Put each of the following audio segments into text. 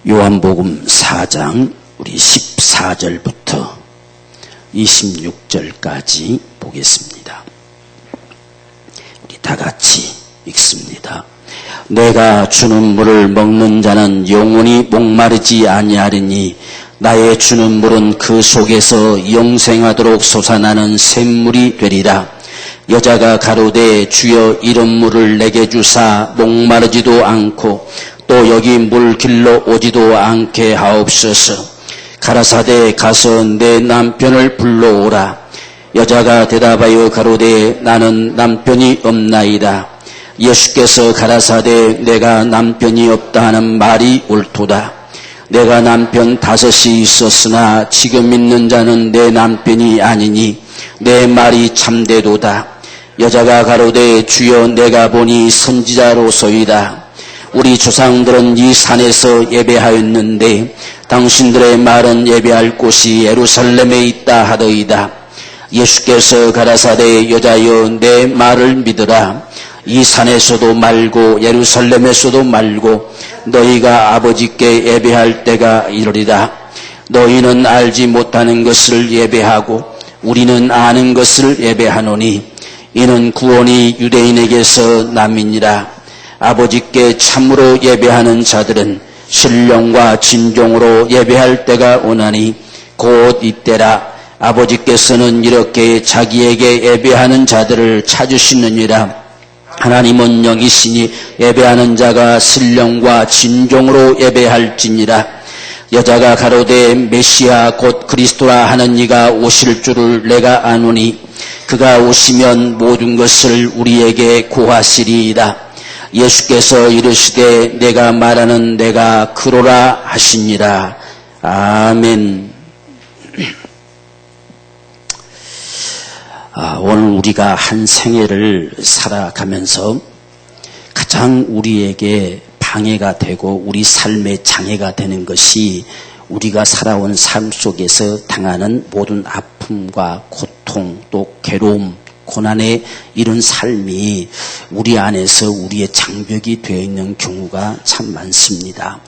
요한복음 4장 우리 14절부터 26절까지 보겠습니다. 우리 다 같이 읽습니다. 내가 주는 물을 먹는 자는 영원히 목마르지 아니하리니 나의 주는 물은 그 속에서 영생하도록 솟아나는 샘물이 되리라. 여자가 가로되 주여 이런 물을 내게 주사 목마르지도 않고 또 여기 물 길러 오지도 않게 하옵소서. 가라사대 가서 내 남편을 불러오라. 여자가 대답하여 가로되 나는 남편이 없나이다. 예수께서 가라사대 내가 남편이 없다 하는 말이 옳도다. 내가 남편 5이 있었으나 지금 있는 자는 내 남편이 아니니 내 말이 참되도다. 여자가 가로되 주여 내가 보니 선지자로소이다. 우리 조상들은 이 산에서 예배하였는데 당신들의 말은 예배할 곳이 예루살렘에 있다 하더이다. 예수께서 가라사대 여자여 내 말을 믿으라. 이 산에서도 말고 예루살렘에서도 말고 너희가 아버지께 예배할 때가 이르리라. 너희는 알지 못하는 것을 예배하고 우리는 아는 것을 예배하노니 이는 구원이 유대인에게서 남이니라. 아버지께 참으로 예배하는 자들은 신령과 진정으로 예배할 때가 오나니 곧 이때라. 아버지께서는 이렇게 자기에게 예배하는 자들을 찾으시느니라. 하나님은 영이시니 예배하는 자가 신령과 진정으로 예배할지니라. 여자가 가로되 메시아 곧 그리스도라 하는 이가 오실 줄을 내가 아노니 그가 오시면 모든 것을 우리에게 고하시리이다. 예수께서 이르시되 내가 말하는 내가 그로라 하시니라. 아멘. 오늘 우리가 한 생애를 살아가면서 가장 우리에게 방해가 되고 우리 삶의 장애가 되는 것이 우리가 살아온 삶 속에서 당하는 모든 아픔과 고통 또 괴로움 고난의 이런 삶이 우리 안에서 우리의 장벽이 되어 있는 경우가 참 많습니다.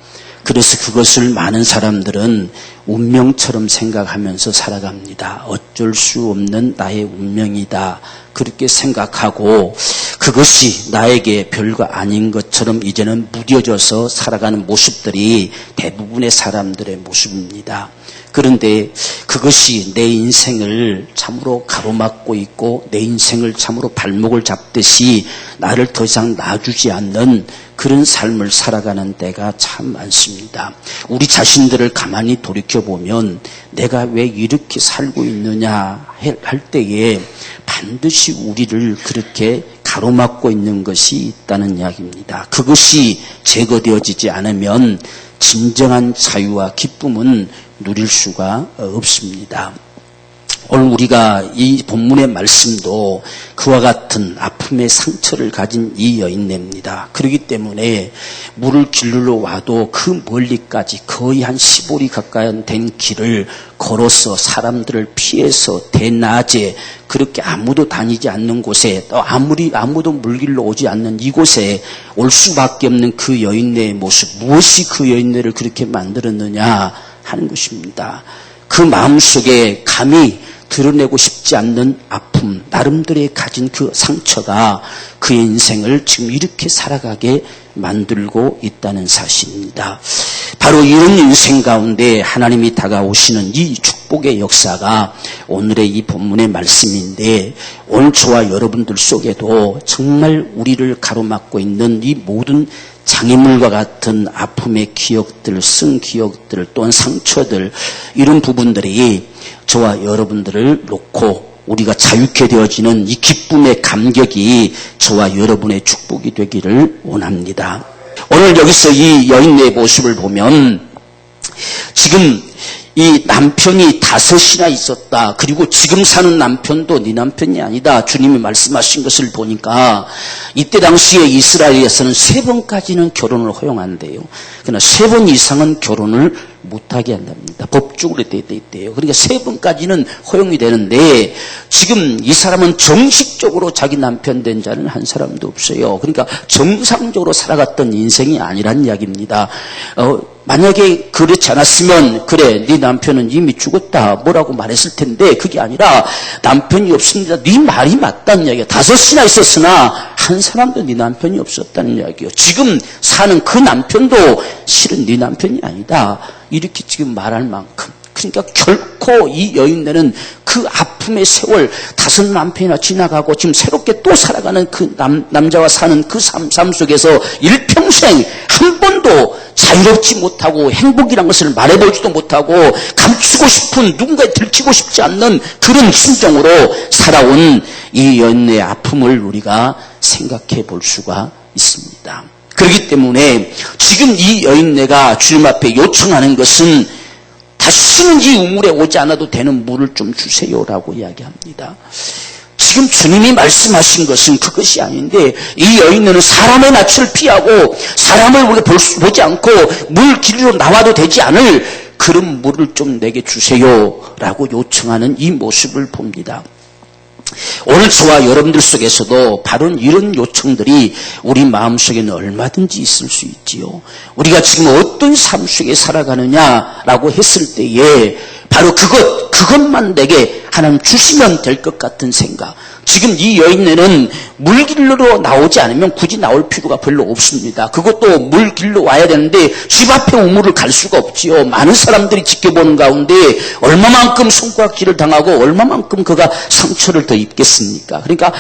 그래서 그것을 많은 사람들은 운명처럼 생각하면서 살아갑니다. 어쩔 수 없는 나의 운명이다. 그렇게 생각하고 그것이 나에게 별거 아닌 것처럼 이제는 무뎌져서 살아가는 모습들이 대부분의 사람들의 모습입니다. 그런데 그것이 내 인생을 참으로 가로막고 있고 내 인생을 참으로 발목을 잡듯이 나를 더 이상 놔주지 않는 그런 삶을 살아가는 때가 참 많습니다. 우리 자신들을 가만히 돌이켜보면 내가 왜 이렇게 살고 있느냐 할 때에 반드시 우리를 그렇게 가로막고 있는 것이 있다는 이야기입니다. 그것이 제거되어지지 않으면 진정한 자유와 기쁨은 누릴 수가 없습니다. 오늘 우리가 이 본문의 말씀도 그와 같은 아픔의 상처를 가진 이 여인네입니다. 그렇기 때문에 물을 길르러 와도 그 멀리까지 거의 한 15리 가까이 된 길을 걸어서 사람들을 피해서 대낮에 그렇게 아무도 다니지 않는 곳에 또 아무도 물 길러 오지 않는 이곳에 올 수밖에 없는 그 여인네의 모습, 무엇이 그 여인네를 그렇게 만들었느냐 하는 것입니다. 그 마음속에 감히 드러내고 싶지 않는 아픔, 나름대로의 가진 그 상처가 그의 인생을 지금 이렇게 살아가게 만들고 있다는 사실입니다. 바로 이런 인생 가운데 하나님이 다가오시는 이 축복의 역사가 오늘의 이 본문의 말씀인데 오늘 저와 여러분들 속에도 정말 우리를 가로막고 있는 이 모든 장애물과 같은 아픔의 기억들, 쓴 기억들 또한 상처들 이런 부분들이 저와 여러분들을 놓고 우리가 자유케 되어지는 이 기쁨의 감격이 저와 여러분의 축복이 되기를 원합니다. 오늘 여기서 이 여인의 모습을 보면 지금 이 남편이 5이나 있었다. 그리고 지금 사는 남편도 네 남편이 아니다. 주님이 말씀하신 것을 보니까 이때 당시에 이스라엘에서는 3번까지는 결혼을 허용한대요. 그러나 3번 이상은 결혼을 못하게 한답니다. 법적으로 돼 있대요. 그러니까 3번까지는 허용이 되는데 지금 이 사람은 정식적으로 자기 남편 된 자는 한 사람도 없어요. 그러니까 정상적으로 살아갔던 인생이 아니란 이야기입니다. 만약에 그렇지 않았으면 그래 네 남편은 이미 죽었다 뭐라고 말했을 텐데 그게 아니라 남편이 없습니다. 네 말이 맞다는 이야기야. 5이나 있었으나 한 사람도 네 남편이 없었다는 이야기예요. 지금 사는 그 남편도 실은 네 남편이 아니다. 이렇게 지금 말할 만큼 그러니까 결코 이 여인네는 그 아픔의 세월 5 남편이나 지나가고 지금 새롭게 또 살아가는 그 남자와 사는 그 삶 속에서 일평생 한 번도 자유롭지 못하고 행복이란 것을 말해보지도 못하고 감추고 싶은 누군가에 들키고 싶지 않는 그런 심정으로 살아온 이 여인의 아픔을 우리가 생각해 볼 수가 있습니다. 그렇기 때문에 지금 이 여인네가 주님 앞에 요청하는 것은 다시는 이 우물에 오지 않아도 되는 물을 좀 주세요라고 이야기합니다. 지금 주님이 말씀하신 것은 그것이 아닌데 이 여인네는 사람의 낯을 피하고 사람을 우리가 보지 않고 물 길로 나와도 되지 않을 그런 물을 좀 내게 주세요라고 요청하는 이 모습을 봅니다. 오늘 저와 여러분들 속에서도 바로 이런 요청들이 우리 마음속에는 얼마든지 있을 수 있지요. 우리가 지금 어떤 삶 속에 살아가느냐라고 했을 때에 바로 그것만 내게 하나님 주시면 될 것 같은 생각. 지금 이 여인네는 물길로 나오지 않으면 굳이 나올 필요가 별로 없습니다. 그것도 물길로 와야 되는데 집 앞에 우물을 갈 수가 없지요. 많은 사람들이 지켜보는 가운데 얼마만큼 손가락질을 당하고 얼마만큼 그가 상처를 더 입겠습니까? 그러니까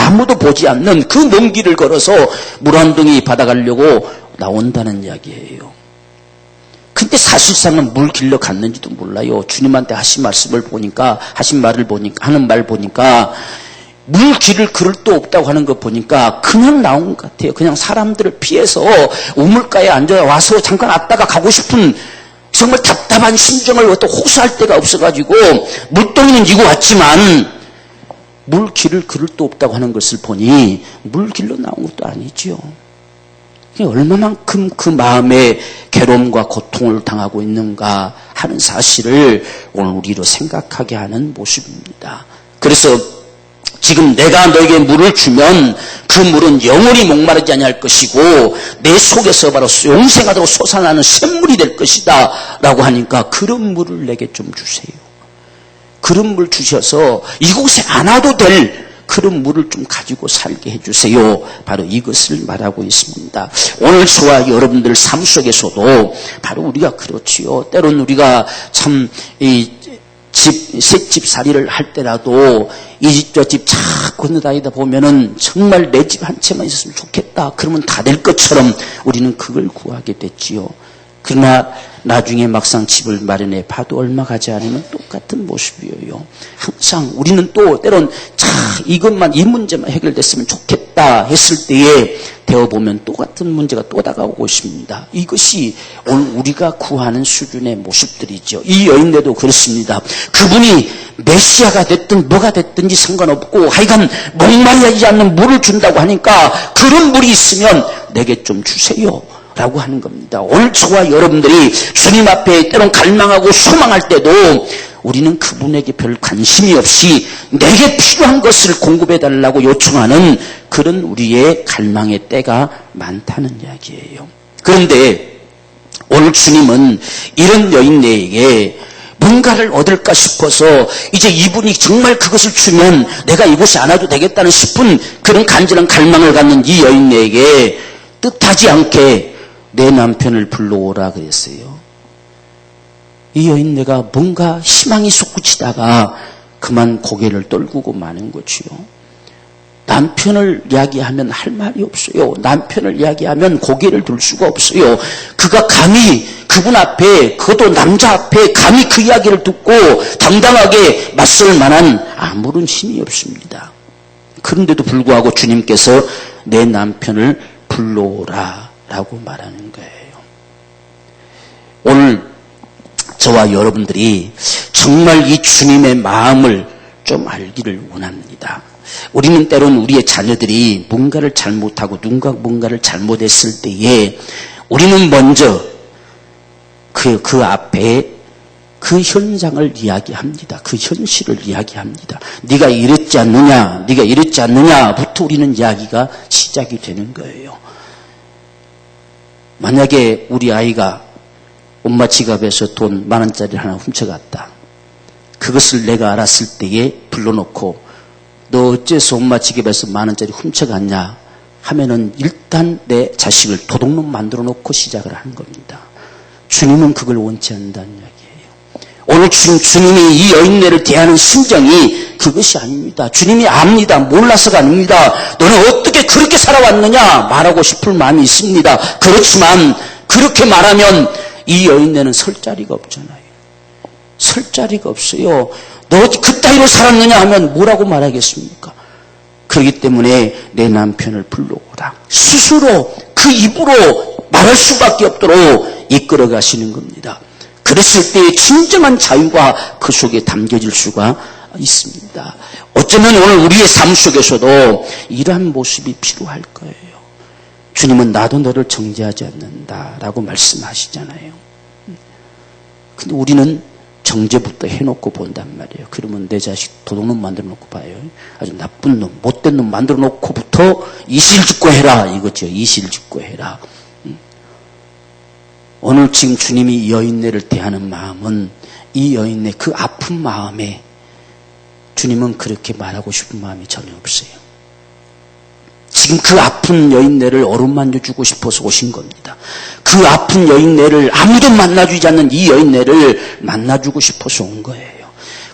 아무도 보지 않는 그 먼 길을 걸어서 물 한 동이 받아가려고 나온다는 이야기예요. 근데 사실상은 물 길러 갔는지도 몰라요. 주님한테 하신 말씀을 보니까, 하는 말 보니까, 물 길을 그럴 데 없다고 하는 거 보니까 그냥 나온 것 같아요. 그냥 사람들을 피해서 우물가에 앉아 와서 잠깐 왔다가 가고 싶은 정말 답답한 심정을 또 호소할 데가 없어가지고 물동이는 이고 왔지만 물 길을 그럴 데 없다고 하는 것을 보니 물 길로 나온 것도 아니지요. 얼마만큼 그 마음에 괴로움과 고통을 당하고 있는가 하는 사실을 오늘 우리로 생각하게 하는 모습입니다. 그래서 지금 내가 너에게 물을 주면 그 물은 영원히 목마르지 아니할 것이고 내 속에서 바로 용생하도록 솟아나는 샘물이 될 것이다 라고 하니까 그런 물을 내게 좀 주세요. 그런 물 주셔서 이곳에 안 와도 될 그런 물을 좀 가지고 살게 해주세요. 바로 이것을 말하고 있습니다. 오늘 저와 여러분들 삶 속에서도 바로 우리가 그렇지요. 때론 우리가 참 새집살이를 할 때라도 이 집 저 집 자꾸 건너다니다 보면은 정말 내 집 한 채만 있었으면 좋겠다. 그러면 다 될 것처럼 우리는 그걸 구하게 됐지요. 그러나 나중에 막상 집을 마련해 봐도 얼마 가지 않으면 똑같은 모습이에요. 항상 우리는 또 때론 이것만 이 문제만 해결됐으면 좋겠다 했을 때에 되어보면 똑같은 문제가 또 다가오고 있습니다. 이것이 오늘 우리가 구하는 수준의 모습들이죠. 이 여인네도 그렇습니다. 그분이 메시아가 됐든 뭐가 됐든지 상관없고 하여간 목마르지 않는 물을 준다고 하니까 그런 물이 있으면 내게 좀 주세요 라고 하는 겁니다. 오늘 저와 여러분들이 주님 앞에 때론 갈망하고 소망할 때도 우리는 그분에게 별 관심이 없이 내게 필요한 것을 공급해달라고 요청하는 그런 우리의 갈망의 때가 많다는 이야기예요. 그런데 오늘 주님은 이런 여인네에게 뭔가를 얻을까 싶어서 이제 이분이 정말 그것을 주면 내가 이곳에 안 와도 되겠다는 싶은 그런 간절한 갈망을 갖는 이 여인네에게 뜻하지 않게 내 남편을 불러오라 그랬어요. 이 여인네가 뭔가 희망이 솟구치다가 그만 고개를 떨구고 마는 거지요. 남편을 이야기하면 할 말이 없어요. 남편을 이야기하면 고개를 들 수가 없어요. 그가 감히 그분 앞에, 그것도 남자 앞에 감히 그 이야기를 듣고 당당하게 맞설 만한 아무런 힘이 없습니다. 그런데도 불구하고 주님께서 내 남편을 불러오라 라고 말하는 거예요. 오늘 저와 여러분들이 정말 이 주님의 마음을 좀 알기를 원합니다. 우리는 때론 우리의 자녀들이 뭔가를 잘못하고 누군가 뭔가를 잘못했을 때에 우리는 먼저 그 앞에 그 현장을 이야기합니다. 그 현실을 이야기합니다. 네가 이랬지 않느냐, 네가 이랬지 않느냐부터 우리는 이야기가 시작이 되는 거예요. 만약에 우리 아이가 엄마 지갑에서 돈 10,000원짜리 하나 훔쳐갔다. 그것을 내가 알았을 때에 불러놓고 너 어째서 엄마 지갑에서 10,000원짜리 훔쳐갔냐 하면은 일단 내 자식을 도둑놈 만들어 놓고 시작을 하는 겁니다. 주님은 그걸 원치 않는다는 이야기예요. 오늘 주님이 이 여인네를 대하는 심정이 그것이 아닙니다. 주님이 압니다. 몰라서가 아닙니다. 너는 어떻게 그렇게 살아왔느냐 말하고 싶을 마음이 있습니다. 그렇지만 그렇게 말하면 이 여인네는 설 자리가 없잖아요. 설 자리가 없어요. 너 그따위로 살았느냐 하면 뭐라고 말하겠습니까? 그렇기 때문에 내 남편을 불러오라. 스스로 그 입으로 말할 수밖에 없도록 이끌어 가시는 겁니다. 그랬을 때 진정한 자유가 그 속에 담겨질 수가 있습니다. 어쩌면 오늘 우리의 삶 속에서도 이러한 모습이 필요할 거예요. 주님은 나도 너를 정죄하지 않는다라고 말씀하시잖아요. 근데 우리는 정죄부터 해놓고 본단 말이에요. 그러면 내 자식 도둑놈 만들어 놓고 봐요. 아주 나쁜 놈, 못된 놈 만들어 놓고부터 이실직고해라 이거죠. 이실직고해라. 오늘 지금 주님이 이 여인네를 대하는 마음은 이 여인네 그 아픈 마음에 주님은 그렇게 말하고 싶은 마음이 전혀 없어요. 지금 그 아픈 여인네를 어루만져주고 싶어서 오신 겁니다. 그 아픈 여인네를 아무도 만나주지 않는 이 여인네를 만나주고 싶어서 온 거예요.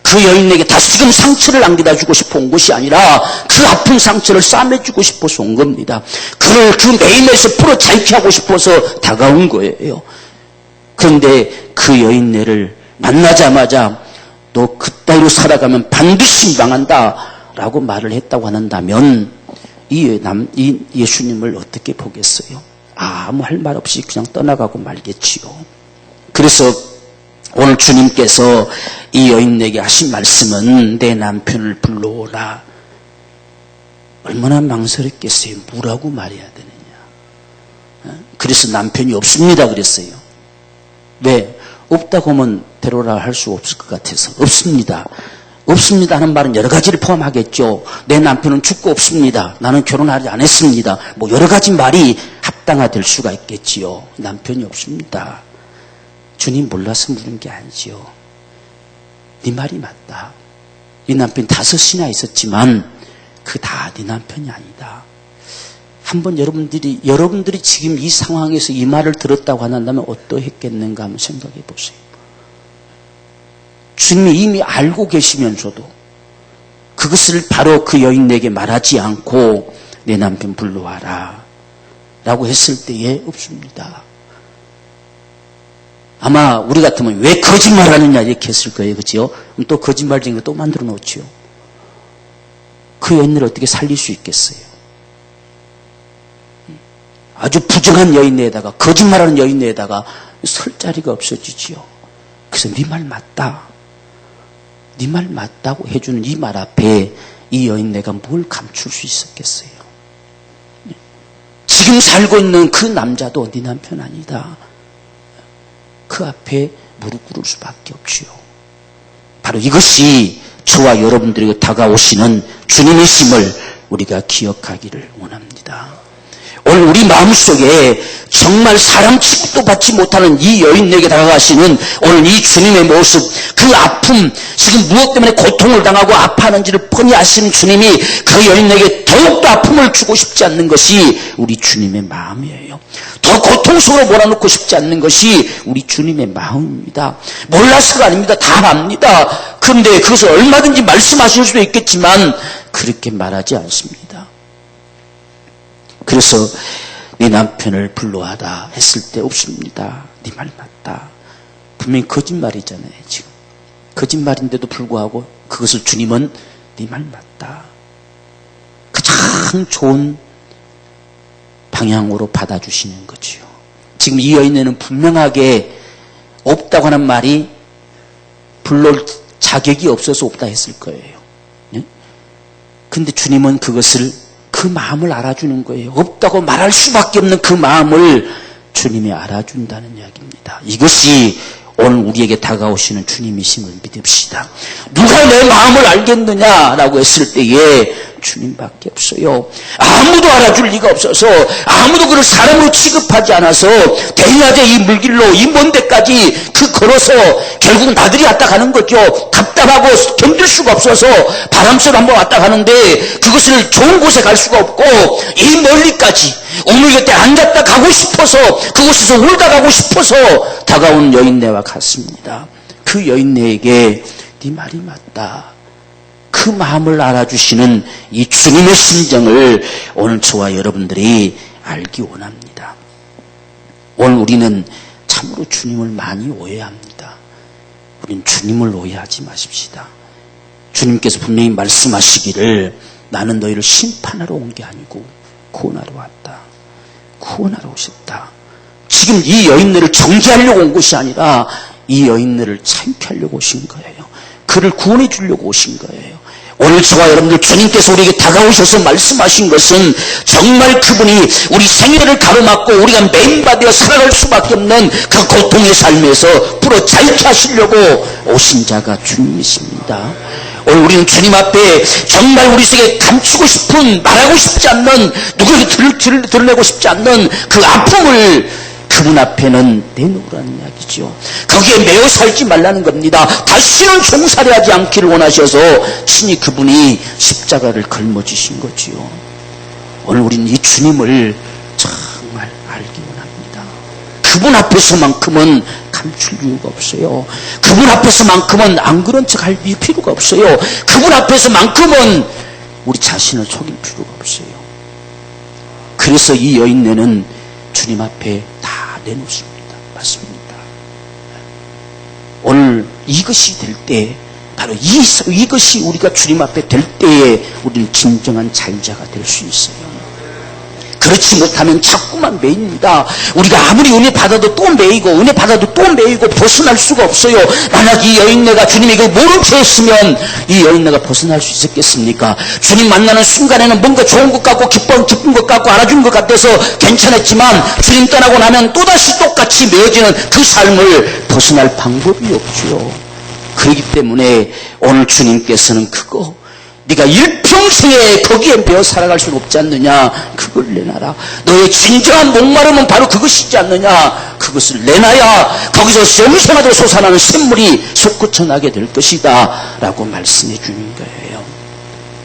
그 여인에게 다시금 상처를 안겨다주고 싶어 온 것이 아니라 그 아픈 상처를 싸매주고 싶어서 온 겁니다. 그를 그 매일매일에서 풀어 자유케 하고 싶어서 다가온 거예요. 그런데 그 여인네를 만나자마자 너 그따위로 살아가면 반드시 망한다 라고 말을 했다고 한다면 이 예수님을 어떻게 보겠어요? 아무 할 말 없이 그냥 떠나가고 말겠지요. 그래서 오늘 주님께서 이 여인에게 하신 말씀은 내 남편을 불러오라. 얼마나 망설였겠어요. 뭐라고 말해야 되느냐. 그래서 남편이 없습니다 그랬어요. 왜? 없다고 하면 데려오라 할 수 없을 것 같아서. 없습니다. 없습니다 하는 말은 여러 가지를 포함하겠죠. 내 남편은 죽고 없습니다. 나는 결혼하지 않았습니다. 뭐 여러 가지 말이 합당화될 수가 있겠지요. 남편이 없습니다. 주님 몰라서 물은 게 아니지요. 네 말이 맞다. 네 남편 5이나 있었지만 그 다 네 남편이 아니다. 한번 여러분들이 지금 이 상황에서 이 말을 들었다고 한다면 어떠했겠는가 한번 생각해 보세요. 주님이 이미 알고 계시면서도 그것을 바로 그 여인에게 말하지 않고 내 남편 불러와라 라고 했을 때에 없습니다. 아마 우리 같으면 왜 거짓말하느냐 이렇게 했을 거예요. 그렇죠? 그럼 또 거짓말쟁이가 또 만들어 놓지요. 그 여인을 어떻게 살릴 수 있겠어요? 아주 부정한 여인에다가 거짓말하는 여인에다가 설 자리가 없어지지요. 그래서 네 말 맞다. 네 말 맞다고 해주는 이 말 앞에 이 여인네가 뭘 감출 수 있었겠어요? 지금 살고 있는 그 남자도 네 남편 아니다. 그 앞에 무릎 꿇을 수밖에 없지요. 바로 이것이 저와 여러분들에게 다가오시는 주님의 심을 우리가 기억하기를 원합니다. 오늘 우리 마음속에 정말 사람 취급도 받지 못하는 이 여인에게 다가가시는 오늘 이 주님의 모습, 그 아픔, 지금 무엇 때문에 고통을 당하고 아파하는지를 뻔히 아시는 주님이 그 여인에게 더욱더 아픔을 주고 싶지 않는 것이 우리 주님의 마음이에요. 더 고통 속으로 몰아넣고 싶지 않는 것이 우리 주님의 마음입니다. 몰라서가 아닙니다. 다 압니다. 그런데 그것을 얼마든지 말씀하실 수도 있겠지만 그렇게 말하지 않습니다. 그래서 네 남편을 불러와라 했을 때 없습니다. 네 말 맞다. 분명히 거짓말이잖아요. 지금 거짓말인데도 불구하고 그것을 주님은 네 말 맞다. 가장 좋은 방향으로 받아주시는 거지요. 지금 이 여인에는 분명하게 없다고 하는 말이 불러올 자격이 없어서 없다 했을 거예요. 그런데 주님은 그것을 그 마음을 알아주는 거예요. 없다고 말할 수밖에 없는 그 마음을 주님이 알아준다는 이야기입니다. 이것이 오늘 우리에게 다가오시는 주님이심을 믿읍시다. 누가 내 마음을 알겠느냐라고 했을 때에 주님밖에 없어요. 아무도 알아줄 리가 없어서, 아무도 그를 사람으로 취급하지 않아서 대낮에 이 물길로 이 먼 데까지 걸어서 결국 나들이 왔다 가는 거죠. 답답하고 견딜 수가 없어서 바람쐬러 한번 왔다 가는데 그것을 좋은 곳에 갈 수가 없고 이 멀리까지 어머니 곁에 앉았다 가고 싶어서 그곳에서 울다 가고 싶어서 다가온 여인네와 같습니다. 그 여인네에게 네 말이 맞다, 그 마음을 알아주시는 이 주님의 심정을 오늘 저와 여러분들이 알기 원합니다. 오늘 우리는 참으로 주님을 많이 오해합니다. 우리는 주님을 오해하지 마십시다. 주님께서 분명히 말씀하시기를 나는 너희를 심판하러 온 게 아니고 구원하러 왔다. 구원하러 오셨다. 지금 이 여인네를 정죄하려고 온 것이 아니라 이 여인네를 창피하려고 오신 거예요. 그를 구원해 주려고 오신 거예요. 오늘 저와 여러분들 주님께서 우리에게 다가오셔서 말씀하신 것은 정말 그분이 우리 생애를 가로막고 우리가 매인받아 살아갈 수밖에 없는 그 고통의 삶에서 부러잡게 하시려고 오신 자가 주님이십니다. 오늘 우리는 주님 앞에 정말 우리 속에 감추고 싶은, 말하고 싶지 않는, 누구에게 드러내고 싶지 않는 그 아픔을 그분 앞에는 내놓으라는 이야기죠. 거기에 매여 살지 말라는 겁니다. 다시는 종살이하지 않기를 원하셔서 친히 그분이 십자가를 걸머지신 거지요. 오늘 우리는 이 주님을 정말 알기 원합니다. 그분 앞에서만큼은 감출 이유가 없어요. 그분 앞에서만큼은 안 그런 척 할 필요가 없어요. 그분 앞에서만큼은 우리 자신을 속일 필요가 없어요. 그래서 이 여인네는 주님 앞에 다 내놓습니다. 맞습니다. 오늘 이것이 될 때, 바로 이것이 우리가 주님 앞에 될 때에 우리는 진정한 자유자가 될 수 있어요. 그렇지 못하면 자꾸만 매입니다. 우리가 아무리 은혜 받아도 또 매이고 은혜 받아도 또 매이고 벗어날 수가 없어요. 만약 이 여인네가 주님에게 모른 채 했으면 이 여인네가 벗어날 수 있었겠습니까? 주님 만나는 순간에는 뭔가 좋은 것 같고 기쁜 것 같고 알아준 것 같아서 괜찮았지만 주님 떠나고 나면 또다시 똑같이 매어지는 그 삶을 벗어날 방법이 없죠. 그렇기 때문에 오늘 주님께서는 그거 네가 일평생에 거기에 배어 살아갈 수는 없지 않느냐, 그걸 내놔라. 너의 진정한 목마름은 바로 그것이지 않느냐, 그것을 내놔야 거기서 영생하도록 솟아나는 샘물이 솟구쳐 나게 될 것이다 라고 말씀해 주는 거예요.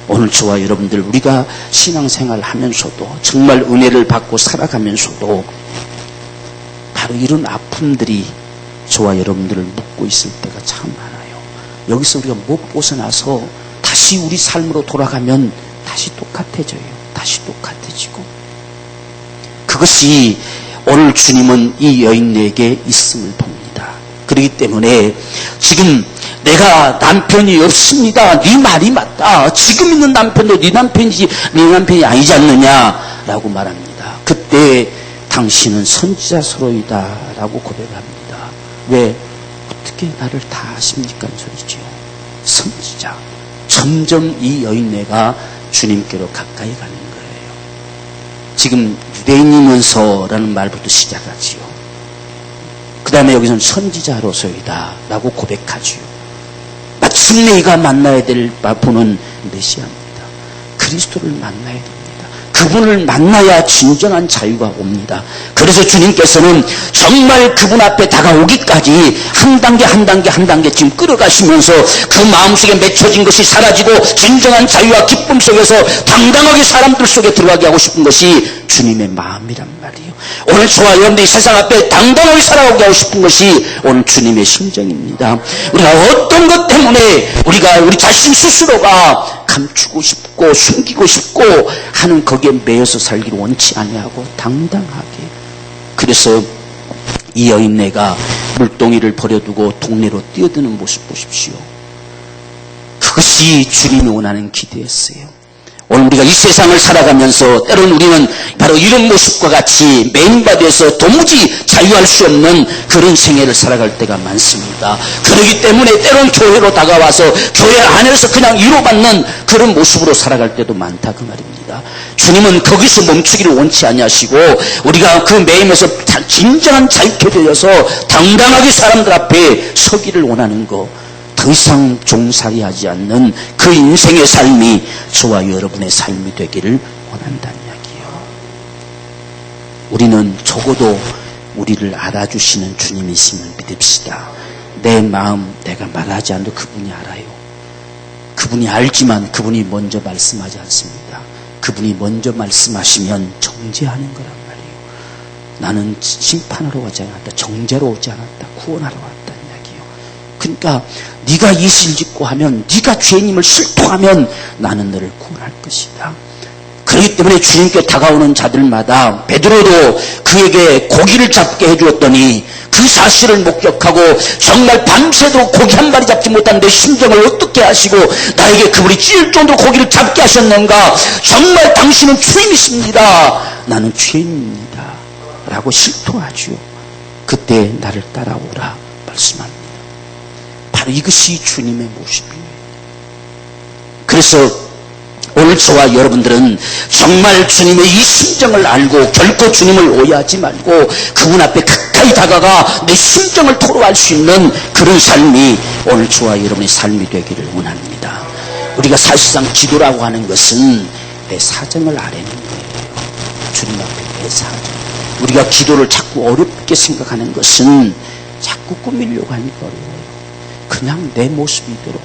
오늘 저와 여러분들 우리가 신앙생활 하면서도 정말 은혜를 받고 살아가면서도 바로 이런 아픔들이 저와 여러분들을 묶고 있을 때가 참 많아요. 여기서 우리가 못 벗어나서 다시 우리 삶으로 돌아가면 다시 똑같아져요. 다시 똑같아지고. 그것이 오늘 주님은 이 여인에게 있음을 봅니다. 그렇기 때문에 지금 내가 남편이 없습니다. 네 말이 맞다. 지금 있는 남편도 네 남편이 아니지 않느냐라고 말합니다. 그때 당신은 선지자서로이다 라고 고백합니다. 왜? 어떻게 나를 다 아십니까? 소리죠. 선지자. 점점 이 여인네가 주님께로 가까이 가는 거예요. 지금 유대인이면서라는 말부터 시작하지요. 그 다음에 여기서는 선지자로서이다 라고 고백하지요. 마침내 이가 만나야 될 분은 메시아입니다. 그리스도를 만나야 됩니다. 그분을 만나야 진정한 자유가 옵니다. 그래서 주님께서는 정말 그분 앞에 다가오기까지 한 단계 지금 끌어가시면서 그 마음속에 맺혀진 것이 사라지고 진정한 자유와 기쁨 속에서 당당하게 사람들 속에 들어가게 하고 싶은 것이 주님의 마음이란 말이에요. 오늘 저와 여러분들이 세상 앞에 당당하게 살아오게 하고 싶은 것이 오늘 주님의 심정입니다. 우리가 어떤 것 때문에 우리 자신 스스로가 감추고 싶고 숨기고 싶고 하는 거기에 매여서 살기를 원치 아니하고 당당하게. 그래서 이 여인네가 물동이를 버려두고 동네로 뛰어드는 모습 보십시오. 그것이 주님이 원하는 기도였어요. 오늘 우리가 이 세상을 살아가면서 때로는 우리는 바로 이런 모습과 같이 매인바돼서 도무지 자유할 수 없는 그런 생애를 살아갈 때가 많습니다. 그렇기 때문에 때로는 교회로 다가와서 교회 안에서 그냥 위로받는 그런 모습으로 살아갈 때도 많다 그 말입니다. 주님은 거기서 멈추기를 원치 아니하시고 우리가 그 매임에서 진정한 자유케 되어서 당당하게 사람들 앞에 서기를 원하는 거, 더 이상 종살이하지 않는 그 인생의 삶이 저와 여러분의 삶이 되기를 원한다는 이야기예요. 우리는 적어도 우리를 알아주시는 주님이심을 믿읍시다. 내 마음 내가 말하지 않아도 그분이 알아요. 그분이 알지만 그분이 먼저 말씀하지 않습니다. 그분이 먼저 말씀하시면 정죄하는 거란 말이에요. 나는 심판하러 오지 않았다. 정죄로 오지 않았다. 구원하러 왔다는 이야기예요. 그러니까 네가 이실 짓고 하면, 네가 죄인임을 실토하면 나는 너를 구원할 것이다. 그렇기 때문에 주님께 다가오는 자들마다 베드로도 그에게 고기를 잡게 해주었더니 그 사실을 목격하고 정말 밤새도록 고기 한 마리 잡지 못한 내 심정을 어떻게 하시고 나에게 그분이 찢을 정도로 고기를 잡게 하셨는가. 정말 당신은 주인이십니다. 나는 죄인입니다. 라고 실토하죠. 그때 나를 따라오라 말씀합니다. 바로 이것이 주님의 모습이에요. 그래서 오늘 저와 여러분들은 정말 주님의 이 심정을 알고 결코 주님을 오해하지 말고 그분 앞에 가까이 다가가 내 심정을 토로할 수 있는 그런 삶이 오늘 저와 여러분의 삶이 되기를 원합니다. 우리가 사실상 기도라고 하는 것은 내 사정을 아뢰는 거예요. 주님 앞에 내 사정. 우리가 기도를 자꾸 어렵게 생각하는 것은 자꾸 꾸미려고 하니까 어려워요. 그냥 내 모습이도록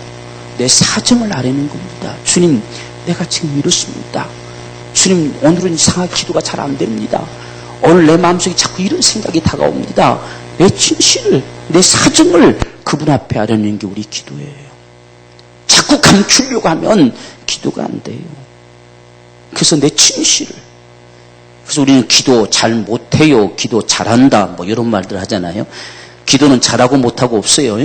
내 사정을 아뢰는 겁니다. 주님, 내가 지금 이렇습니다. 주님, 오늘은 이상하게 기도가 잘 안 됩니다. 오늘 내 마음속에 자꾸 이런 생각이 다가옵니다. 내 진실을, 내 사정을 그분 앞에 아뢰는 게 우리 기도예요. 자꾸 감추려고 하면 기도가 안 돼요. 그래서 내 진실을. 그래서 우리는 기도 잘 못해요. 기도 잘한다. 뭐 이런 말들 하잖아요. 기도는 잘하고 못하고 없어요.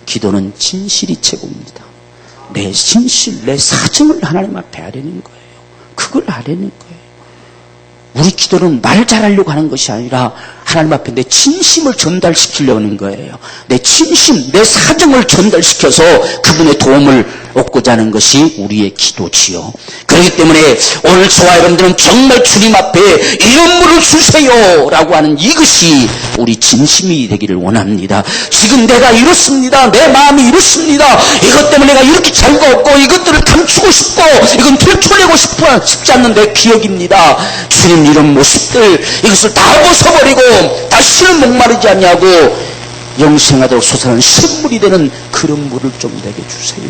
기도는 진실이 최고입니다. 내 진실, 내 사정을 하나님 앞에 아뢰는 거예요. 그걸 아뢰는 거예요. 우리 기도는 말 잘하려고 하는 것이 아니라 하나님 앞에 내 진심을 전달시키려고 하는 거예요. 내 진심, 내 사정을 전달시켜서 그분의 도움을 얻고자 하는 것이 우리의 기도지요. 그렇기 때문에 오늘 저와 여러분들은 정말 주님 앞에 이런 물을 주세요 라고 하는 이것이 우리 진심이 되기를 원합니다. 지금 내가 이렇습니다. 내 마음이 이렇습니다. 이것 때문에 내가 이렇게 자유가 없고 이것들을 감추고 싶고 이건 들춰내고 싶지 않는 내 기억입니다. 주님, 이런 모습들 이것을 다 벗어버리고 다시는 목마르지 않냐고 영생하도록 솟아나는 샘물이 되는 그런 물을 좀 내게 주세요.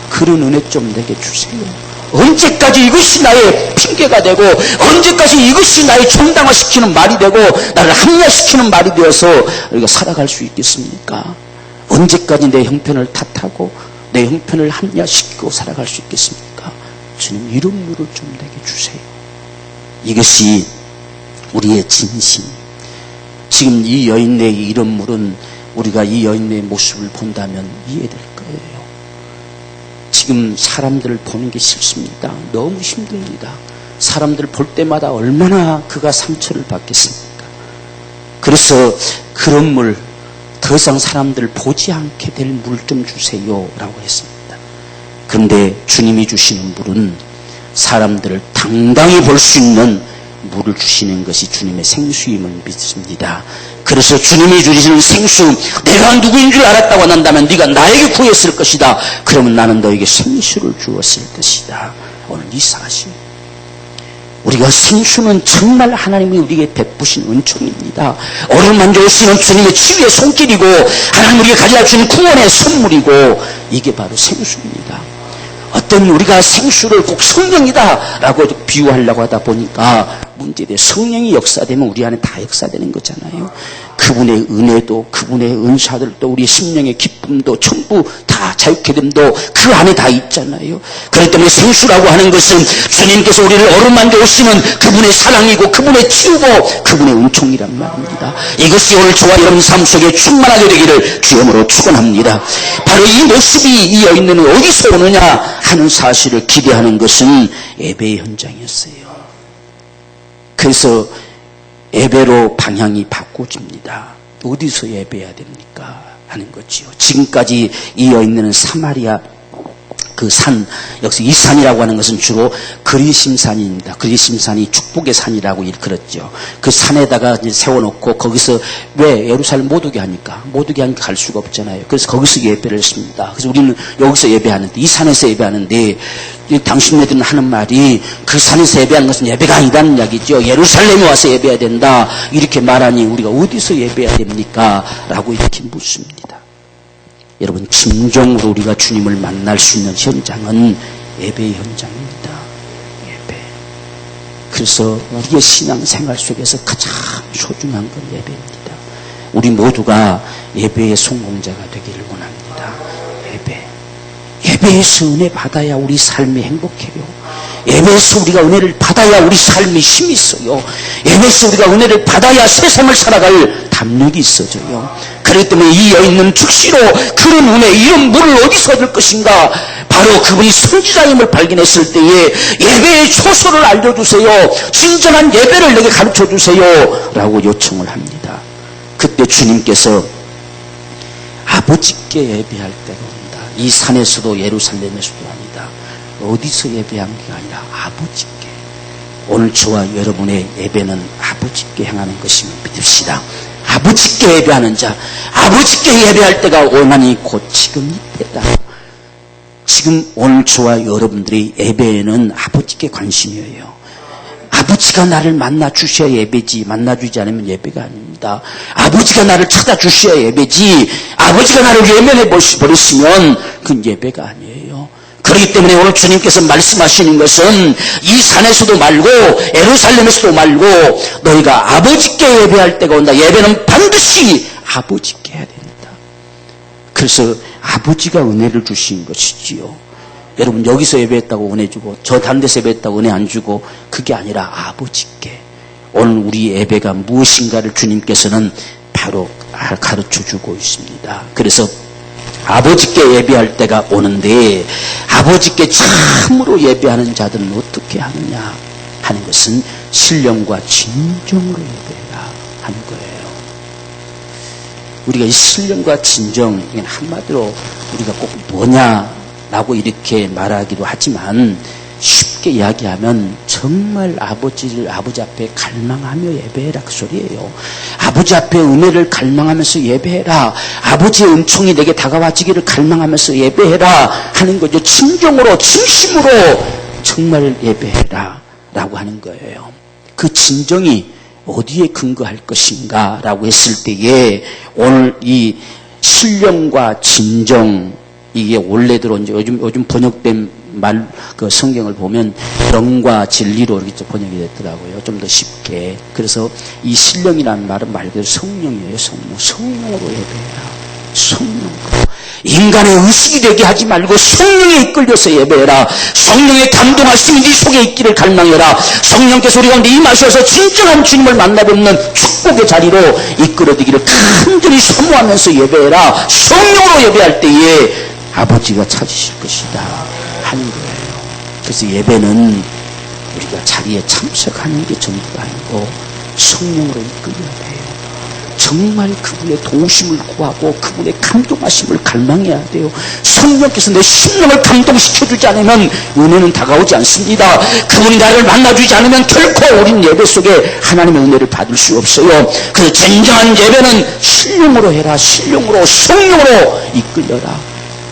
그런 은혜 좀 내게 주세요. 언제까지 이것이 나의 핑계가 되고 언제까지 이것이 나의 정당화시키는 말이 되고 나를 합리화시키는 말이 되어서 우리가 살아갈 수 있겠습니까? 언제까지 내 형편을 탓하고 내 형편을 합리화시키고 살아갈 수 있겠습니까? 주님, 이런 물을 좀 내게 주세요. 이것이 우리의 진심. 지금 이 여인의 이런 물은 우리가 이 여인의 모습을 본다면 이해될 거예요. 지금 사람들을 보는 게 싫습니다. 너무 힘듭니다. 사람들 볼 때마다 얼마나 그가 상처를 받겠습니까? 그래서 그런 물, 더 이상 사람들을 보지 않게 될 물 좀 주세요 라고 했습니다. 그런데 주님이 주시는 물은 사람들을 당당히 볼 수 있는 물을 주시는 것이 주님의 생수임을 믿습니다. 그래서 주님이 주시는 생수, 내가 누구인 줄 알았다고 한다면 네가 나에게 구했을 것이다. 그러면 나는 너에게 생수를 주었을 것이다. 오늘 이 사실, 우리가 생수는 정말 하나님이 우리에게 베푸신 은총입니다. 오늘 만져오시는 주님의 치유의 손길이고 하나님 우리에게 가져다 주는 구원의 선물이고 이게 바로 생수입니다. 어떤 우리가 생수를 꼭 성령이다 라고 비유하려고 하다 보니까 문제돼. 성령이 역사되면 우리 안에 다 역사되는 거잖아요. 그분의 은혜도 그분의 은사들도 우리 심령의 기쁨도 전부 다 자유케 됨도 그 안에 다 있잖아요. 그렇기 때문에 생수라고 하는 것은 주님께서 우리를 어루만져 오시는 그분의 사랑이고 그분의 치유고 그분의 은총이란 말입니다. 이것이 오늘 저와 여러분 삶 속에 충만하게 되기를 주님으로 축원합니다. 바로 이 모습이 이 여인은 어디서 오느냐 하는 사실을 기대하는 것은 예배의 현장이었어요. 그래서 예배로 방향이 바꿔집니다. 어디서 예배해야 됩니까? 하는 거지요. 지금까지 이 여인은 사마리아 그 산, 여기서 이 산이라고 하는 것은 주로 그리심산입니다. 그리심산이 축복의 산이라고 일컬었죠. 그 산에다가 이제 세워놓고 거기서 왜 예루살렘 못 오게 하니까 갈 수가 없잖아요. 그래서 거기서 예배를 했습니다. 그래서 우리는 여기서 예배하는데, 이 산에서 예배하는데, 당신네들은 하는 말이 그 산에서 예배하는 것은 예배가 아니라는 이야기죠. 예루살렘에 와서 예배해야 된다. 이렇게 말하니 우리가 어디서 예배해야 됩니까? 라고 이렇게 묻습니다. 여러분, 진정으로 우리가 주님을 만날 수 있는 현장은 예배의 현장입니다. 예배. 그래서 우리의 신앙생활 속에서 가장 소중한 건 예배입니다. 우리 모두가 예배의 성공자가 되기를 원합니다. 예배. 예배에서 은혜 받아야 우리 삶이 행복해요. 예배에서 우리가 은혜를 받아야 우리 삶이 힘이 있어요. 예배에서 우리가 은혜를 받아야 세상을 살아갈 담력이 있어져요. 그렇기 때문에 이 여인은 즉시로 그런 은혜, 이런 물을 어디서 얻을 것인가? 바로 그분이 선지자임을 발견했을 때에 예배의 초소를 알려주세요. 진정한 예배를 내게 가르쳐주세요. 라고 요청을 합니다. 그때 주님께서 아버지께 예배할 때가 온다. 이 산에서도 예루살렘에서도 아니다. 어디서 예배한 게 아니라 아버지께. 오늘 저와 여러분의 예배는 아버지께 향하는 것임을 믿읍시다. 아버지께 예배하는 자, 아버지께 예배할 때가 오나니 곧 지금 이때다. 지금 오늘 저와 여러분들의 예배에는 아버지께 관심이에요. 아버지가 나를 만나 주셔야 예배지, 만나주지 않으면 예배가 아닙니다. 아버지가 나를 찾아주셔야 예배지, 아버지가 나를 외면해 버리시면 그건 예배가 아니에요. 그렇기 때문에 오늘 주님께서 말씀하시는 것은 이 산에서도 말고 예루살렘에서도 말고 너희가 아버지께 예배할 때가 온다. 예배는 반드시 아버지께 해야 됩니다. 그래서 아버지가 은혜를 주신 것이지요. 여러분, 여기서 예배했다고 은혜 주고 저 다른 데서 예배했다고 은혜 안 주고 그게 아니라 아버지께. 오늘 우리 예배가 무엇인가를 주님께서는 바로 가르쳐 주고 있습니다. 그래서 아버지께 예배할 때가 오는데 아버지께 참으로 예배하는 자들은 어떻게 하느냐 하는 것은 신령과 진정으로 예배해라 하는 거예요. 우리가 이 신령과 진정, 이게 한마디로 우리가 꼭 뭐냐라고 이렇게 말하기도 하지만 쉽게 이야기하면 정말 아버지 앞에 갈망하며 예배해라 그 소리예요. 아버지 앞에 은혜를 갈망하면서 예배해라. 아버지의 은총이 내게 다가와지기를 갈망하면서 예배해라 하는 거죠. 진정으로 진심으로 정말 예배해라 라고 하는 거예요. 그 진정이 어디에 근거할 것인가 라고 했을 때에 오늘 이 신령과 진정, 이게 원래대로 이제 요즘 번역된 그 성경을 보면 영과 진리로 이렇게 번역이 됐더라고요. 좀 더 쉽게. 그래서 이 신령이라는 말은 말 그대로 성령이에요. 성령으로 예배해라. 성령으로. 인간의 의식이 되게 하지 말고 성령에 이끌려서 예배해라. 성령의 감동하심이 네 속에 있기를 갈망해라. 성령께서 우리 가운데 임하셔서 진정한 주님을 만나뵙는 축복의 자리로 이끌어지기를 간절히 사모하면서 예배해라. 성령으로 예배할 때에 아버지가 찾으실 것이다 하는 거예요. 그래서 예배는 우리가 자리에 참석하는 게 전부가 아니고 성령으로 이끌려야 돼요. 정말 그분의 도우심을 구하고 그분의 감동하심을 갈망해야 돼요. 성령께서 내 심령을 감동시켜주지 않으면 은혜는 다가오지 않습니다. 그분이 나를 만나주지 않으면 결코 우린 예배 속에 하나님의 은혜를 받을 수 없어요. 그래서 진정한 예배는 신령으로 해라. 신령으로, 성령으로 이끌려라.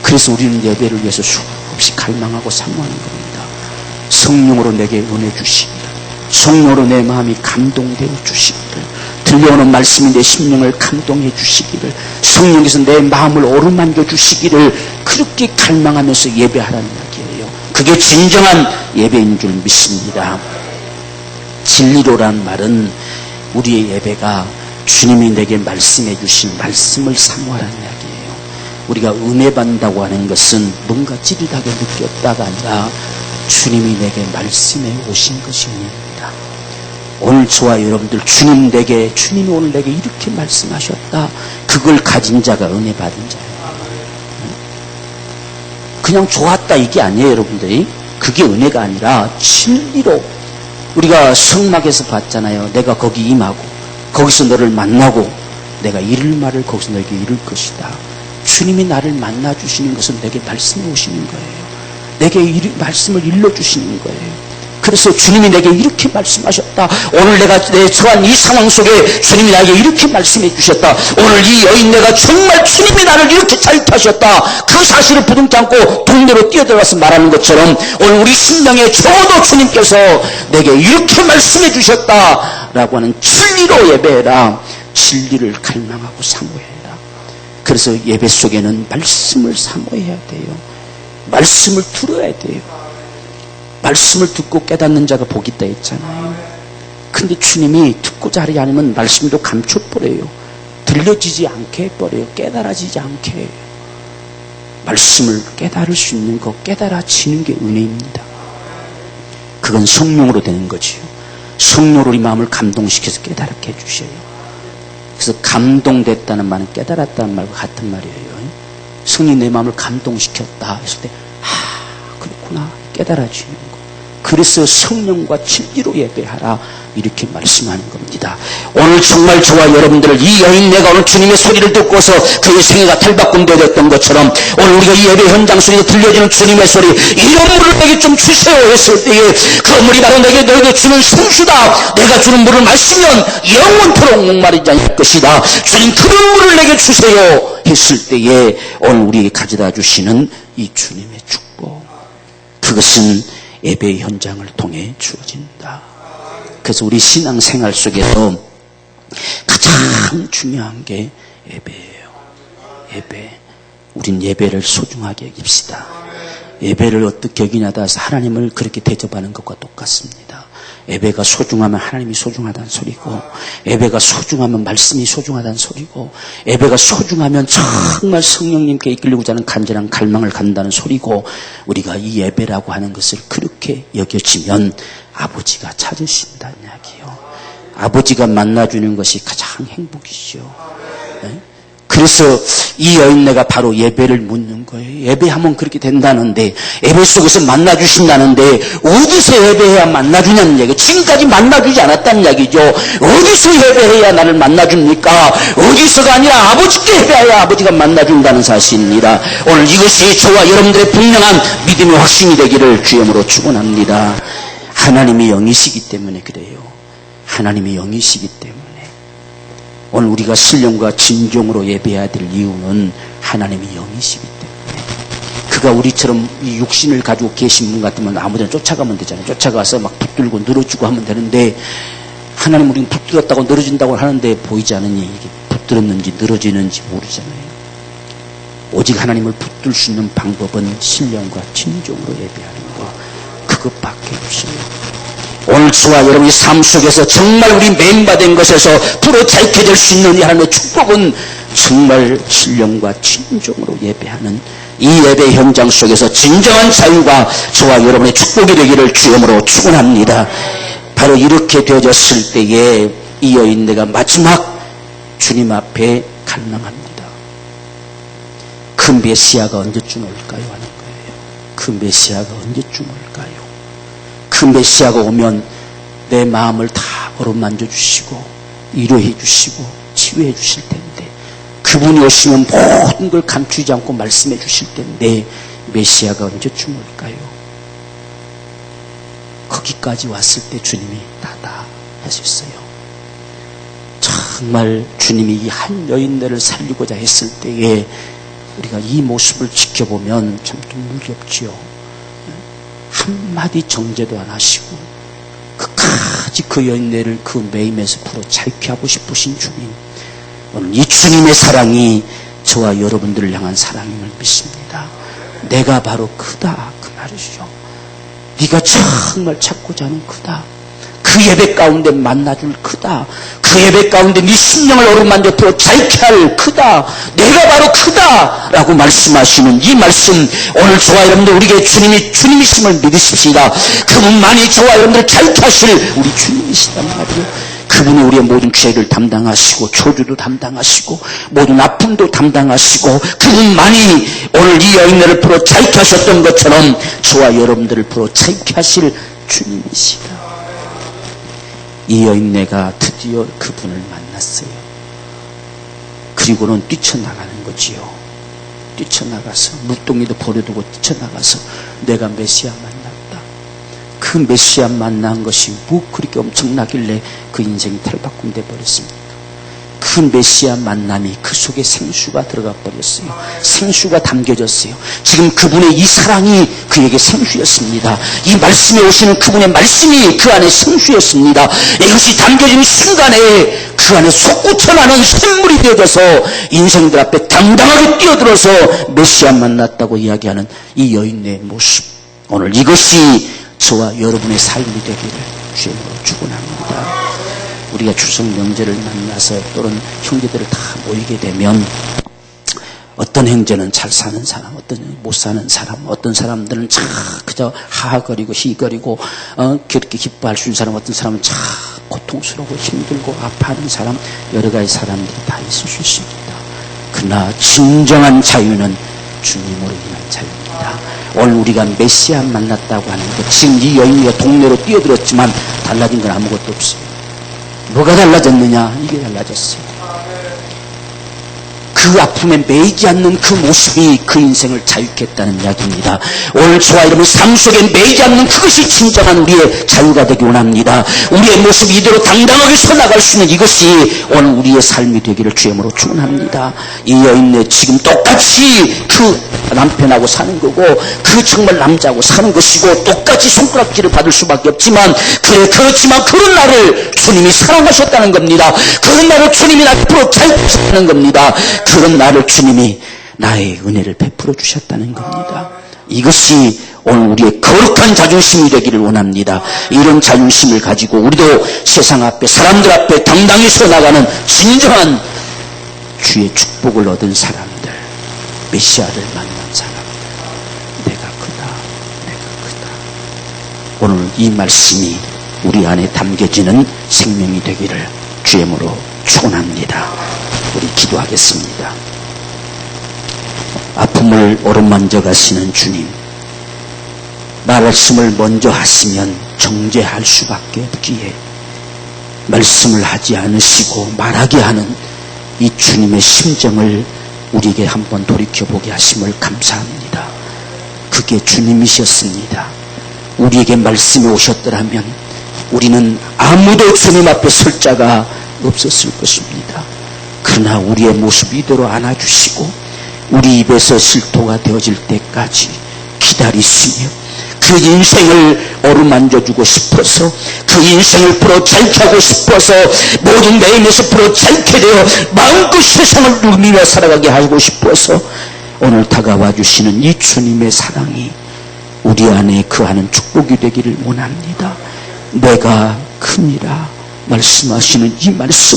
그래서 우리는 예배를 위해서 수없이 갈망하고 사모하는 겁니다. 성령으로 내게 은혜 주시기를, 성령으로 내 마음이 감동되어 주시기를, 들려오는 말씀이 내 심령을 감동해 주시기를, 성령께서 내 마음을 어루만져 주시기를 그렇게 갈망하면서 예배하라는 이야기예요. 그게 진정한 예배인 줄 믿습니다. 진리로라는 말은 우리의 예배가 주님이 내게 말씀해 주신 말씀을 사모하라는 이야기예요. 우리가 은혜 받는다고 하는 것은 뭔가 찌릿하게 느꼈다가 아니라 주님이 내게 말씀해 오신 것이 은혜입니다. 오늘 저와 여러분들 주님이 오늘 내게 이렇게 말씀하셨다. 그걸 가진 자가 은혜 받은 자예요. 그냥 좋았다 이게 아니에요, 여러분들이. 그게 은혜가 아니라 진리로 우리가 성막에서 봤잖아요. 내가 거기 임하고 거기서 너를 만나고 내가 이룰 말을 거기서 너에게 이룰 것이다. 주님이 나를 만나주시는 것은 내게 말씀해 오시는 거예요. 내게 이 말씀을 일러주시는 거예요. 그래서 주님이 내게 이렇게 말씀하셨다. 오늘 내가 내 처한 이 상황 속에 주님이 나에게 이렇게 말씀해 주셨다. 오늘 이 여인네가 정말 주님이 나를 이렇게 자유하셨다. 그 사실을 부둥지 않고 동네로 뛰어들어와서 말하는 것처럼 오늘 우리 심령에 적어도 주님께서 내게 이렇게 말씀해 주셨다 라고 하는 진리로 예배해라. 진리를 갈망하고 사모해라. 그래서 예배 속에는 말씀을 사모해야 돼요. 말씀을 들어야 돼요. 말씀을 듣고 깨닫는 자가 복이 있다 했잖아요. 근데 주님이 듣고자 하지 않으면 말씀도 감춰버려요. 들려지지 않게 해버려요. 깨달아지지 않게 해요. 말씀을 깨달을 수 있는 것, 깨달아지는 게 은혜입니다. 그건 성령으로 되는 거지요. 성령으로 우리 마음을 감동시켜서 깨달게 해주셔요. 그래서 감동됐다는 말은 깨달았다는 말과 같은 말이에요. 성령이 내 마음을 감동시켰다 했을 때 그렇구나 깨달아지는 거. 그래서 성령과 진리로 예배하라 이렇게 말씀하는 겁니다. 오늘 정말 저와 여러분들을 이 여인네가 오늘 주님의 소리를 듣고서 그의 생애가 탈바꿈되었던 것처럼 오늘 우리가 이 예배 현장 속에서 들려지는 주님의 소리 이런 물을 내게 좀 주세요 했을 때에 그 물이 바로 너에게 주는 생수다. 내가 주는 물을 마시면 영원토록 목마르지 않을 것이다. 주님 그런 물을 내게 주세요 했을 때에 오늘 우리에게 가져다 주시는 이 주님의 축복, 그것은 예배의 현장을 통해 주어진다. 그래서 우리 신앙생활 속에서 가장 중요한 게 예배예요. 예배. 우린 예배를 소중하게 여깁시다. 예배를 어떻게 여기냐에 따라서 하나님을 그렇게 대접하는 것과 똑같습니다. 예배가 소중하면 하나님이 소중하다는 소리고, 예배가 소중하면 말씀이 소중하다는 소리고, 예배가 소중하면 정말 성령님께 이끌리고자 하는 간절한 갈망을 갖는다는 소리고, 우리가 이 예배라고 하는 것을 그렇게 여겨지면 아버지가 찾으신다는 이야기요. 아버지가 만나주는 것이 가장 행복이죠. 네? 그래서 이 여인네가 바로 예배를 묻는 거예요. 예배하면 그렇게 된다는데, 예배 속에서 만나주신다는데 어디서 예배해야 만나주냐는 얘기예요. 지금까지 만나주지 않았다는 이야기죠. 어디서 예배해야 나를 만나줍니까? 어디서가 아니라 아버지께 예배해야 아버지가 만나준다는 사실입니다. 오늘 이것이 저와 여러분들의 분명한 믿음의 확신이 되기를 주님으로 축원합니다. 하나님이 영이시기 때문에 그래요. 하나님이 영이시기 때문에. 오늘 우리가 신령과 진정으로 예배해야 될 이유는 하나님이 영이시기 때문에. 그가 우리처럼 이 육신을 가지고 계신 분 같으면 아무데나 쫓아가면 되잖아요. 쫓아가서 막 붙들고 늘어지고 하면 되는데, 하나님 우리는 붙들었다고 늘어진다고 하는데 보이지 않으니 이게 붙들었는지 늘어지는지 모르잖아요. 오직 하나님을 붙들 수 있는 방법은 신령과 진정으로 예배하는 것, 그것밖에 없어요. 오늘 저와 여러분의 삶 속에서 정말 우리 매인받은 것에서 부러자익해질 수 있는 이 하나님의 축복은 정말 신령과 진정으로 예배하는 이 예배 현장 속에서 진정한 자유가 저와 여러분의 축복이 되기를 주님으로 축원합니다. 바로 이렇게 되어졌을 때에 이 여인네가 마지막 주님 앞에 갈망합니다. 그 메시아가 언제쯤 올까요? 하는 거예요. 그 메시아가 언제쯤 올까요? 그 메시아가 오면 내 마음을 다 어루만져 주시고 위로해 주시고 치유해 주실 텐데, 그분이 오시면 모든 걸 감추지 않고 말씀해 주실 텐데 메시아가 언제쯤 올까요? 거기까지 왔을 때 주님이 나다 하셨어요. 정말 주님이 이 한 여인네를 살리고자 했을 때에 우리가 이 모습을 지켜보면 참 눈물겹지요. 한마디 정죄도 안 하시고 끝까지 그 여인네를 그 매임에서 풀어 자유케 하고 싶으신 주님, 오늘 이 주님의 사랑이 저와 여러분들을 향한 사랑임을 믿습니다. 내가 바로 크다 그 말이죠. 네가 정말 찾고자 하는 크다. 그 예배 가운데 만나줄 크다. 그 예배 가운데 네 심령을 어루만져 풀어 자유케 할 크다. 내가 바로 크다 라고 말씀하시는 이 말씀, 오늘 저와 여러분들 우리에게 주님이심을 믿으십시다. 그분만이 저와 여러분들을 자유케 하실 우리 주님이시단 말이에요. 그분이 우리의 모든 죄를 담당하시고 저주도 담당하시고 모든 아픔도 담당하시고, 그분만이 오늘 이 여인네를 풀어 자유케 하셨던 것처럼 저와 여러분들을 풀어 자유케 하실 주님이시다. 이 여인네가 드디어 그분을 만났어요. 그리고는 뛰쳐나가는 거지요. 뛰쳐나가서 물동이도 버려두고 뛰쳐나가서 내가 메시아 만났다. 그 메시아 만난 것이 뭐 그렇게 엄청나길래 그 인생이 탈바꿈돼 버렸습니까? 그 메시아 만남이 그 속에 생수가 들어가 버렸어요. 생수가 담겨졌어요. 지금 그분의 이 사랑이 그에게 생수였습니다. 이 말씀에 오시는 그분의 말씀이 그 안에 생수였습니다. 이것이 담겨진 순간에 그 안에 솟구쳐나는 샘물이 되어져서 인생들 앞에 당당하게 뛰어들어서 메시아 만났다고 이야기하는 이 여인의 모습, 오늘 이것이 저와 여러분의 삶이 되기를 주님으로 축원합니다. 우리가 추석 명절을 만나서 또는 형제들을 다 모이게 되면 어떤 형제는 잘 사는 사람, 어떤 못 사는 사람, 어떤 사람들은 참 그저 하하거리고 희거리고 그렇게 기뻐할 수 있는 사람, 어떤 사람은 참 고통스러우고 힘들고 아파하는 사람, 여러 가지 사람들이 다 있을 수 있습니다. 그러나 진정한 자유는 주님으로 인한 자유입니다. 오늘 우리가 메시아 만났다고 하는 것, 지금 이 여인이가 동네로 뛰어들었지만 달라진 건 아무것도 없어요. 뭐가 달라졌느냐? 이게 달라졌어요. 그 아픔에 매이지 않는 그 모습이 그 인생을 자유케 했다는 이야기입니다. 오늘 저와 여러분 삶 속에 매이지 않는 그것이 진정한 우리의 자유가 되기 원합니다. 우리의 모습이 이대로 당당하게 서나갈 수 있는 이것이 오늘 우리의 삶이 되기를 주님으로 축원합니다. 이 여인네 지금 똑같이 그 남편하고 사는 거고 그 정말 남자하고 사는 것이고 똑같이 손가락질을 받을 수밖에 없지만 그렇지만 그런 나를 주님이 사랑하셨다는 겁니다. 그런 나를 주님이 앞으로 잘 주셨다는 겁니다. 그런 나를 주님이 나의 은혜를 베풀어 주셨다는 겁니다. 이것이 오늘 우리의 거룩한 자존심이 되기를 원합니다. 이런 자존심을 가지고 우리도 세상 앞에 사람들 앞에 당당히 서 나가는 진정한 주의 축복을 얻은 사람들, 메시아를 만난 사람들, 내가 크다, 내가 크다. 오늘 이 말씀이 우리 안에 담겨지는 생명이 되기를 주님으로 축원합니다. 우리 기도하겠습니다. 아픔을 오르만져 가시는 주님, 말씀을 먼저 하시면 정죄할 수밖에 없기에 말씀을 하지 않으시고 말하게 하는 이 주님의 심정을 우리에게 한번 돌이켜보게 하심을 감사합니다. 그게 주님이셨습니다. 우리에게 말씀이 오셨더라면 우리는 아무도 주님 앞에 설 자가 없었을 것입니다. 그러나 우리의 모습 이대로 안아주시고 우리 입에서 실토가 되어질 때까지 기다리시며 그 인생을 어루만져주고 싶어서 그 인생을 부러잘게 하고 싶어서 모든 내 인에서 부러잘게 되어 마음껏 세상을 누리며 살아가게 하고 싶어서 오늘 다가와 주시는 이 주님의 사랑이 우리 안에 그하는 축복이 되기를 원합니다. 내가 큽니다. 말씀하시는 이 말씀,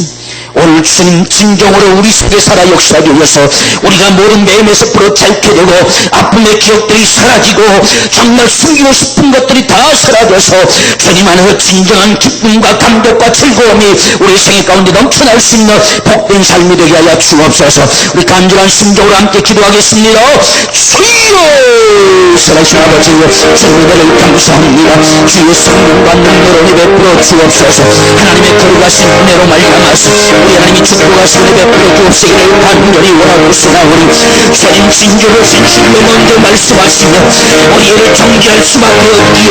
오늘 주님 진정으로 우리 속에 살아 역사하기 위해서 우리가 모든 매임에서 부러뜨게 되고 아픔의 기억들이 사라지고 정말 숨기고 싶은 것들이 다 사라져서 주님 안에서 진정한 기쁨과 감격과 즐거움이 우리 생애 가운데 넘쳐날 수 있는 복된 삶이 되게 하여 주옵소서. 우리 간절한 심정으로 함께 기도하겠습니다. 주여, 살아계신 아버지, 주님을 감사합니다. 주의 성령과 능력으로 베풀어 주옵소서. 하나님의 거룩하신 은혜로 말미암아서 우리 하나님이 축복하신 은혜 베풀어 주옵시기를 간절히 원하고 소나오니 주님 진정하신 주님의 먼저 말씀하시며 우리를 정죄할 수밖에 없기에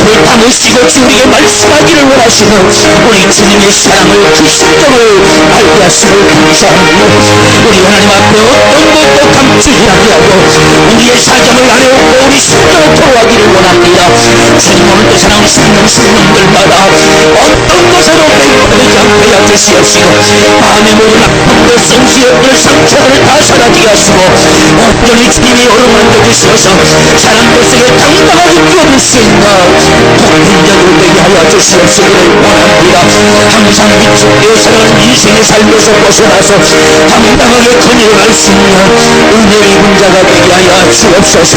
입을 다무시고 주님에게 말씀하기를 원하시는 우리 주님의 사랑을 그 심정을 알게 하시를 감사합니다. 우리 하나님 앞에 어떤 것도 감추지 아니하고 우리의 사정을 아뢰었고 우리 심정을 토로하기를 원합니다. 주님 오늘도 사랑하시는 성령들마다 어떤 것으로 매입되지 않게 해주시옵시고 마음의 모든 아픔과 성시였던 상처들을 다 사라지게 하시고 온전히 주님이 어루만져 주셔서 사람들 속에 당당하게 뛰어들 수 있는 복행자들 되게 하여 주시옵시기를 원합니다. 항상 위축되어 살아가는 인생의 삶에서 벗어나서 당당하게 거닐어갈 수 있는 은혜의 분자가 되게 하여 주옵소서.